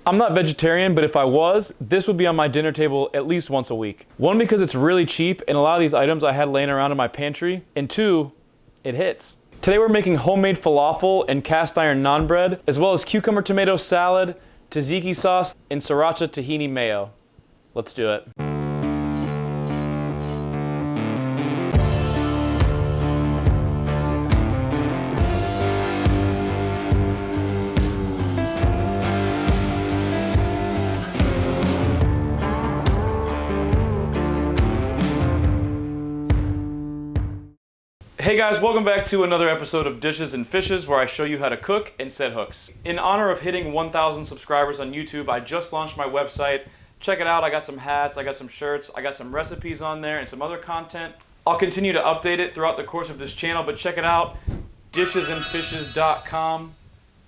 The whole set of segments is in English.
I'm not vegetarian, but if I was, this would be on my dinner table at least once a week. One, because it's really cheap and a lot of these items I had laying around in my pantry, and two, it hits. Today we're making homemade falafel and cast iron naan bread, as well as cucumber tomato salad, tzatziki sauce, and Sriracha Tahini mayo. Let's do it. Hey guys, welcome back to another episode of Dishes and Fishes, where I show you how to cook and set hooks. In honor of hitting 1,000 subscribers on YouTube, I just launched my website. Check it out. I got some hats, I got some shirts, I got some recipes on there and some other content. I'll continue to update it throughout the course of this channel, but check it out, dishesandfishes.com.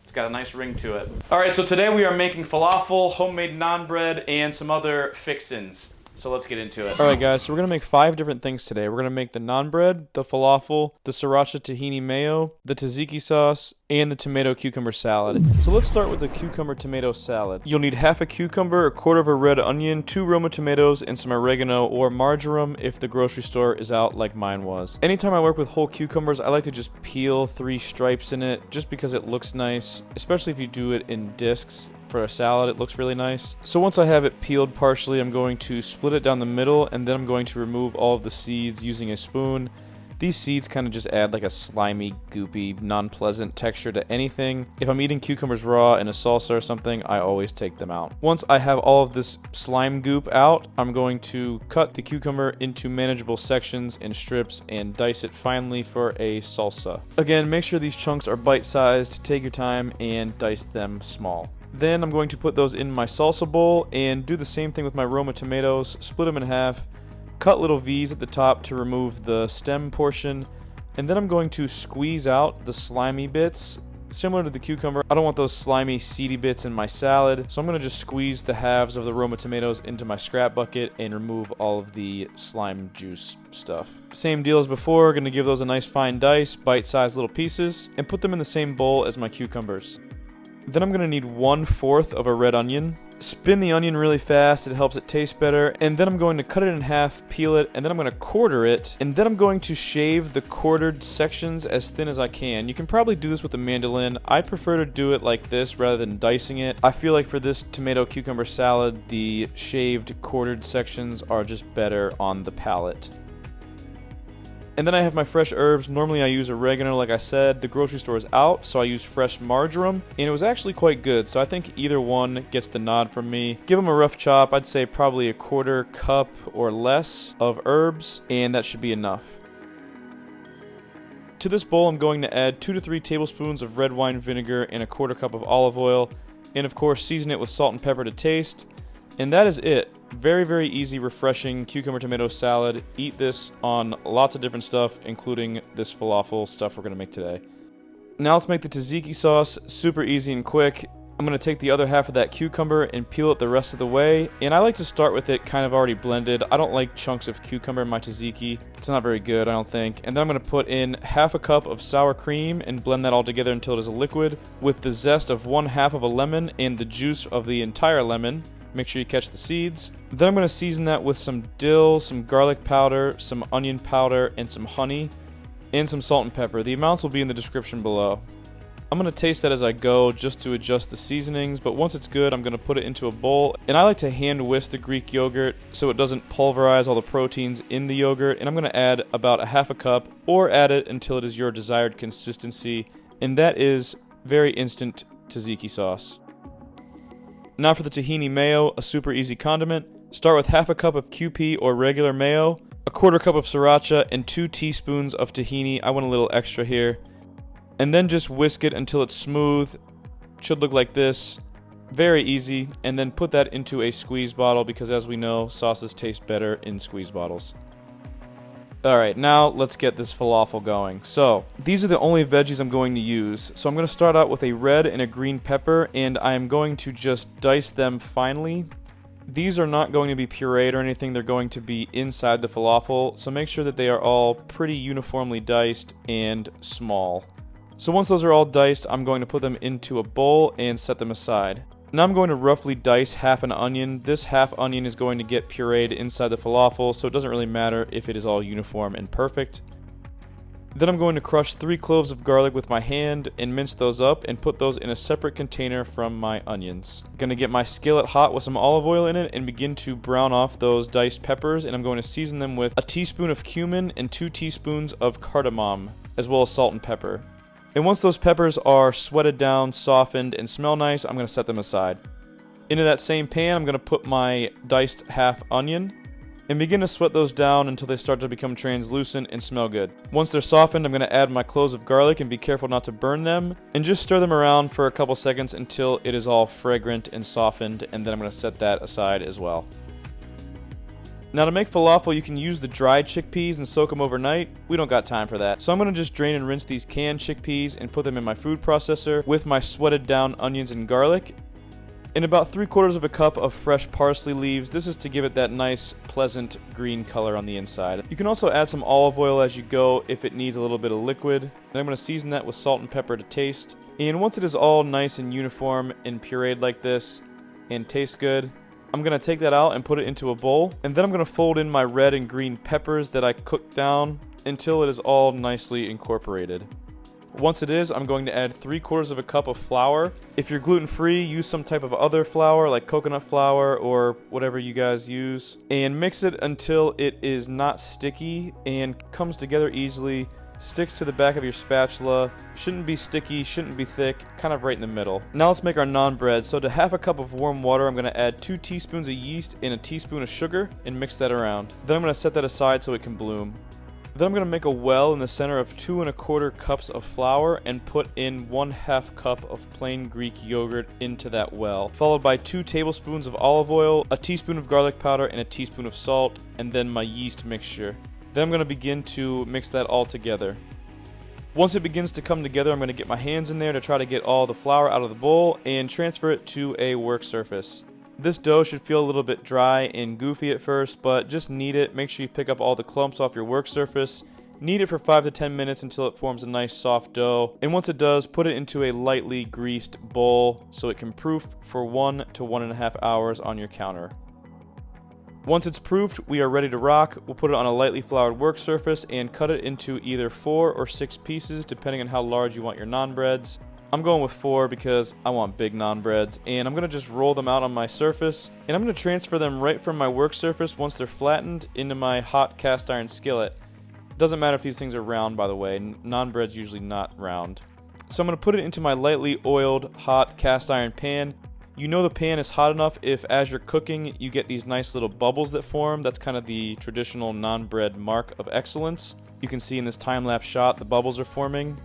It's got a nice ring to it. Alright, so today we are making falafel, homemade naan bread, and some other fixins. So let's get into it. Alright guys, so we're going to make 5 different things today. We're going to make the naan bread, the falafel, the Sriracha Tahini mayo, the tzatziki sauce, and the tomato cucumber salad. So let's start with the cucumber tomato salad. You'll need half a cucumber, a quarter of a red onion, 2 Roma tomatoes, and some oregano or marjoram if the grocery store is out like mine was. Anytime I work with whole cucumbers, I like to just peel 3 stripes in it just because it looks nice, especially if you do it in discs. For a salad, it looks really nice. So once I have it peeled partially, I'm going to split it down the middle, and then I'm going to remove all of the seeds using a spoon. These seeds kind of just add like a slimy, goopy, non-pleasant texture to anything. If I'm eating cucumbers raw in a salsa or something, I always take them out. Once I have all of this slime goop out, I'm going to cut the cucumber into manageable sections and strips and dice it finely for a salsa. Again, make sure these chunks are bite-sized, take your time, and dice them small. Then I'm going to put those in my salsa bowl and do the same thing with my Roma tomatoes, split them in half, cut little V's at the top to remove the stem portion, and then I'm going to squeeze out the slimy bits. Similar to the cucumber, I don't want those slimy, seedy bits in my salad, so I'm going to just squeeze the halves of the Roma tomatoes into my scrap bucket and remove all of the slime juice stuff. Same deal as before, going to give those a nice fine dice, bite-sized little pieces, and put them in the same bowl as my cucumbers. Then I'm going to need 1/4 of a red onion. Spin the onion really fast, it helps it taste better. And then I'm going to cut it in half, peel it, and then I'm going to quarter it. And then I'm going to shave the quartered sections as thin as I can. You can probably do this with a mandolin. I prefer to do it like this rather than dicing it. I feel like for this tomato cucumber salad, the shaved quartered sections are just better on the palate. And then I have my fresh herbs. Normally I use oregano, like I said. The grocery store is out, so I use fresh marjoram, and it was actually quite good, so I think either one gets the nod from me. Give them a rough chop. I'd say probably a 1/4 cup or less of herbs, and that should be enough. To this bowl, I'm going to add 2 to 3 tablespoons of red wine vinegar and a 1/4 cup of olive oil, and of course season it with salt and pepper to taste. And that is it. Very, very easy, refreshing cucumber tomato salad. Eat this on lots of different stuff, including this falafel stuff we're going to make today. Now let's make the tzatziki sauce. Super easy and quick. I'm going to take the other half of that cucumber and peel it the rest of the way. And I like to start with it kind of already blended. I don't like chunks of cucumber in my tzatziki. It's not very good, I don't think. And then I'm going to put in 1/2 cup of sour cream and blend that all together until it is a liquid with the zest of 1/2 of a lemon and the juice of the entire lemon. Make sure you catch the seeds. Then I'm going to season that with some dill, some garlic powder, some onion powder, and some honey, and some salt and pepper. The amounts will be in the description below. I'm going to taste that as I go just to adjust the seasonings, but once it's good, I'm going to put it into a bowl. And I like to hand whisk the Greek yogurt so it doesn't pulverize all the proteins in the yogurt. And I'm going to add about 1/2 cup, or add it until it is your desired consistency. And that is very instant tzatziki sauce. Now for the tahini mayo, a super easy condiment. Start with 1/2 cup of CHICKPEA or regular mayo, a 1/4 cup of sriracha, and 2 teaspoons of tahini. I want a little extra here. And then just whisk it until it's smooth. Should look like this. Very easy. And then put that into a squeeze bottle because, as we know, sauces taste better in squeeze bottles. Alright, now let's get this falafel going. So, these are the only veggies I'm going to use. So I'm going to start out with a red and a green pepper, and I'm going to just dice them finely. These are not going to be pureed or anything, they're going to be inside the falafel, so make sure that they are all pretty uniformly diced and small. So once those are all diced, I'm going to put them into a bowl and set them aside. Now I'm going to roughly dice half an onion. This half onion is going to get pureed inside the falafel, so it doesn't really matter if it is all uniform and perfect. Then I'm going to crush 3 cloves of garlic with my hand and mince those up and put those in a separate container from my onions. I'm going to get my skillet hot with some olive oil in it and begin to brown off those diced peppers, and I'm going to season them with a teaspoon of cumin and 2 teaspoons of cardamom, as well as salt and pepper. And once those peppers are sweated down, softened, and smell nice, I'm going to set them aside. Into that same pan, I'm going to put my diced half onion and begin to sweat those down until they start to become translucent and smell good. Once they're softened, I'm going to add my cloves of garlic and be careful not to burn them, and just stir them around for a couple seconds until it is all fragrant and softened, and then I'm going to set that aside as well. Now to make falafel, you can use the dried chickpeas and soak them overnight. We don't got time for that. So I'm going to just drain and rinse these canned chickpeas and put them in my food processor with my sweated down onions and garlic. And about 3/4 of a cup of fresh parsley leaves. This is to give it that nice, pleasant green color on the inside. You can also add some olive oil as you go if it needs a little bit of liquid. Then I'm going to season that with salt and pepper to taste. And once it is all nice and uniform and pureed like this and tastes good, I'm going to take that out and put it into a bowl. And then I'm going to fold in my red and green peppers that I cooked down until it is all nicely incorporated. Once it is, I'm going to add 3/4 of a cup of flour. If you're gluten-free, use some type of other flour like coconut flour or whatever you guys use, and mix it until it is not sticky and comes together easily, sticks to the back of your spatula, shouldn't be sticky, shouldn't be thick, kind of right in the middle. Now let's make our naan bread. So to half a cup of warm water, I'm going to add 2 teaspoons of yeast and a teaspoon of sugar and mix that around. Then I'm going to set that aside so it can bloom. Then I'm going to make a well in the center of 2 1/4 cups of flour and put in 1/2 cup of plain Greek yogurt into that well, followed by 2 tablespoons of olive oil, a teaspoon of garlic powder, and a teaspoon of salt, and then my yeast mixture. Then I'm going to begin to mix that all together. Once it begins to come together, I'm going to get my hands in there to try to get all the flour out of the bowl and transfer it to a work surface. This dough should feel a little bit dry and goofy at first, but just knead it. Make sure you pick up all the clumps off your work surface. Knead it for 5 to 10 minutes until it forms a nice soft dough. And once it does, put it into a lightly greased bowl so it can proof for 1 to 1.5 hours on your counter. Once it's proofed, we are ready to rock. We'll put it on a lightly floured work surface and cut it into either 4 or 6 pieces, depending on how large you want your naan breads. I'm going with 4 because I want big naan breads, and I'm going to just roll them out on my surface, and I'm going to transfer them right from my work surface once they're flattened into my hot cast iron skillet. Doesn't matter if these things are round, by the way. Naan bread's usually not round. So I'm going to put it into my lightly oiled hot cast iron pan. You know the pan is hot enough if as you're cooking you get these nice little bubbles that form. That's kind of the traditional naan bread mark of excellence. You can see in this time-lapse shot the bubbles are forming.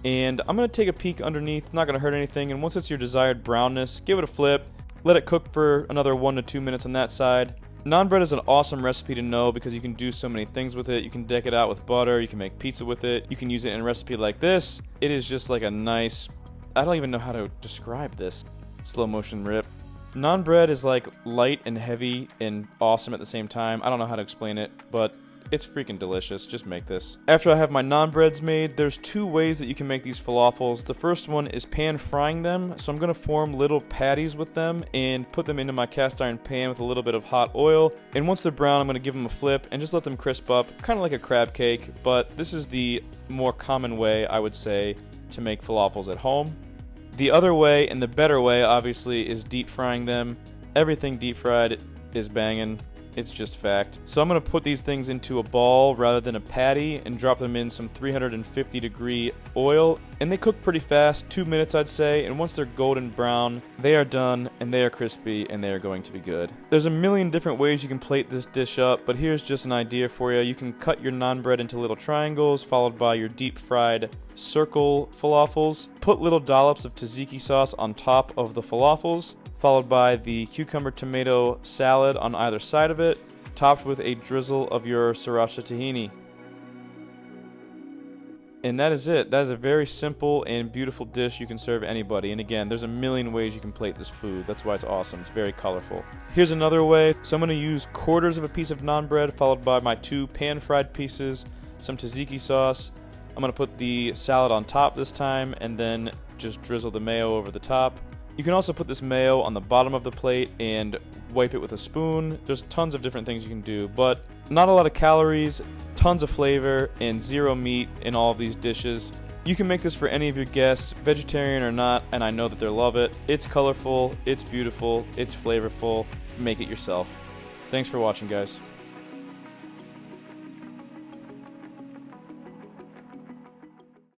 And I'm going to take a peek underneath, not going to hurt anything, and once it's your desired brownness, give it a flip, let it cook for another 1 to 2 minutes on that side. Naan bread is an awesome recipe to know because you can do so many things with it. You can deck it out with butter, you can make pizza with it, you can use it in a recipe like this. It is just like a nice, I don't even know how to describe this. Slow motion rip. Naan bread is like light and heavy and awesome at the same time. I don't know how to explain it, but it's freaking delicious. Just make this. After I have my naan breads made, there's 2 ways that you can make these falafels. The first one is pan frying them. So I'm going to form little patties with them and put them into my cast iron pan with a little bit of hot oil. And once they're brown, I'm going to give them a flip and just let them crisp up, kind of like a crab cake. But this is the more common way, I would say, to make falafels at home. The other way, and the better way, obviously, is deep frying them. Everything deep fried is banging. It's just fact. So I'm going to put these things into a ball rather than a patty and drop them in some 350 degree oil. And they cook pretty fast, 2 minutes I'd say. And once they're golden brown, they are done and they are crispy and they are going to be good. There's a million different ways you can plate this dish up, but here's just an idea for you. You can cut your naan bread into little triangles, followed by your deep fried circle falafels. Put little dollops of tzatziki sauce on top of the falafels, followed by the cucumber tomato salad on either side of it, topped with a drizzle of your Sriracha Tahini. And that is it. That is a very simple and beautiful dish you can serve anybody. And again, there's a million ways you can plate this food. That's why it's awesome. It's very colorful. Here's another way. So I'm going to use 1/4 of a piece of naan bread, followed by my 2 pan-fried pieces, some tzatziki sauce. I'm going to put the salad on top this time, and then just drizzle the mayo over the top. You can also put this mayo on the bottom of the plate and wipe it with a spoon. There's tons of different things you can do, but not a lot of calories, tons of flavor, and zero meat in all of these dishes. You can make this for any of your guests, vegetarian or not, and I know that they'll love it. It's colorful, it's beautiful, it's flavorful. Make it yourself. Thanks for watching, guys.